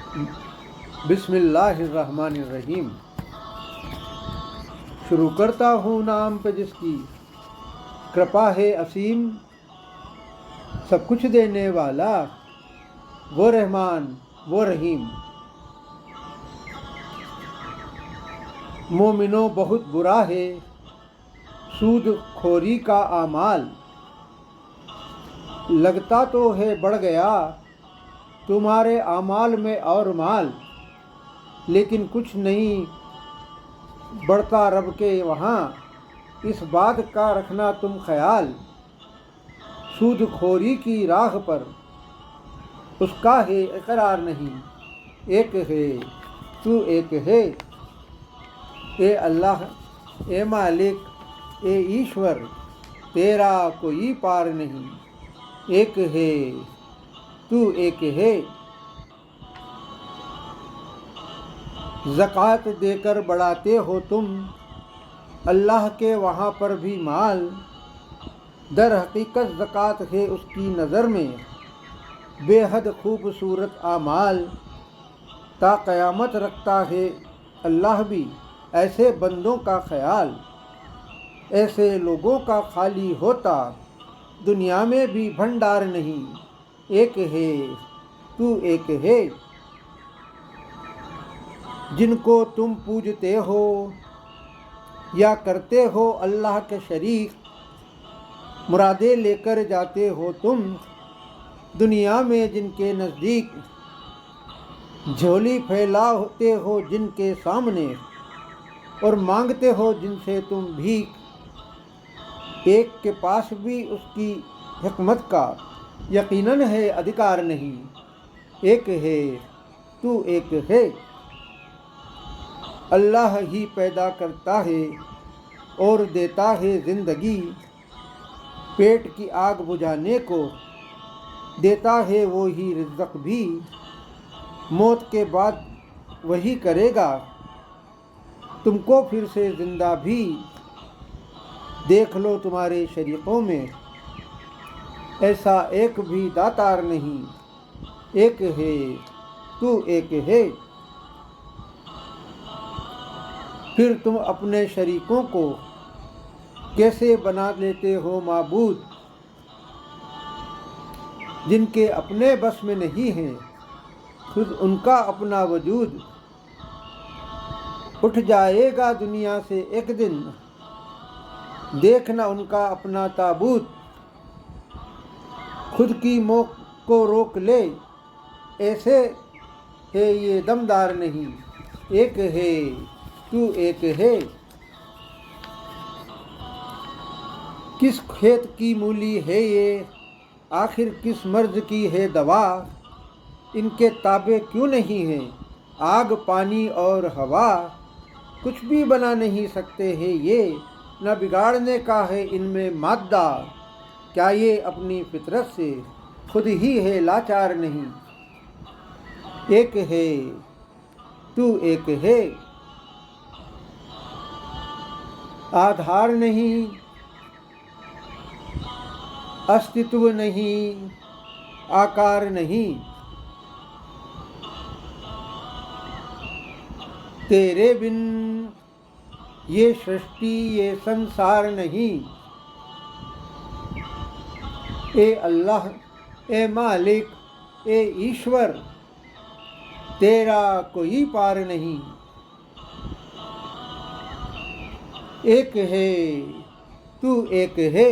بسم اللہ الرحمن الرحیم۔ شروع کرتا ہوں نام پہ جس کی کرپا ہے اسیم، سب کچھ دینے والا وہ رحمان وہ رحیم۔ مومنوں بہت برا ہے سود خوری کا اعمال، لگتا تو ہے بڑھ گیا تمہارے اعمال میں اور مال، لیکن کچھ نہیں بڑھتا رب کے وہاں، اس بات کا رکھنا تم خیال۔ سود خوری کی راہ پر اس کا ہے اقرار نہیں، ایک ہے تو ایک ہے، اے اللہ اے مالک اے ایشور، تیرا کوئی پار نہیں، ایک ہے تو ایک ہے۔ زکوٰۃ دے کر بڑھاتے ہو تم اللہ کے وہاں پر بھی مال، در حقیقت زکوٰۃ ہے اس کی نظر میں بے حد خوبصورت اعمال، تا قیامت رکھتا ہے اللہ بھی ایسے بندوں کا خیال۔ ایسے لوگوں کا خالی ہوتا دنیا میں بھی بھنڈار نہیں، ایک ہے تو ایک ہے۔ جن کو تم پوجتے ہو یا کرتے ہو اللہ کے شریک، مرادیں لے کر جاتے ہو تم دنیا میں جن کے نزدیک، جھولی پھیلاتے ہو جن کے سامنے اور مانگتے ہو جن سے تم بھیک، ایک کے پاس بھی اس کی حکمت کا یقیناً ہے ادھیکار نہیں، ایک ہے تو ایک ہے۔ اللہ ہی پیدا کرتا ہے اور دیتا ہے زندگی، پیٹ کی آگ بجھانے کو دیتا ہے وہی رزق بھی، موت کے بعد وہی کرے گا تم کو پھر سے زندہ بھی۔ دیکھ لو تمہارے شریکوں میں ایسا ایک بھی داتار نہیں، ایک ہے تو ایک ہے۔ پھر تم اپنے شریکوں کو کیسے بنا لیتے ہو معبود، جن کے اپنے بس میں نہیں ہے خود ان کا اپنا وجود۔ اٹھ جائے گا دنیا سے ایک دن دیکھنا ان کا اپنا تابوت، خود کی موت کو روک لے ایسے ہے یہ دمدار نہیں، ایک ہے تو ایک ہے۔ کس کھیت کی مولی ہے یہ آخر کس مرض کی ہے دوا، ان کے تابع کیوں نہیں ہیں آگ پانی اور ہوا، کچھ بھی بنا نہیں سکتے ہیں یہ، نہ بگاڑنے کا ہے ان میں مادہ، کیا یہ اپنی فطرت سے خود ہی ہے لاچار نہیں، ایک ہے تو ایک ہے۔ آدھار نہیں استتو نہیں آکار نہیں، تیرے بن یہ سرشٹی یہ سنسار نہیں، اے اللہ اے مالک اے ایشور، تیرا کوئی پار نہیں، ایک ہے تو ایک ہے۔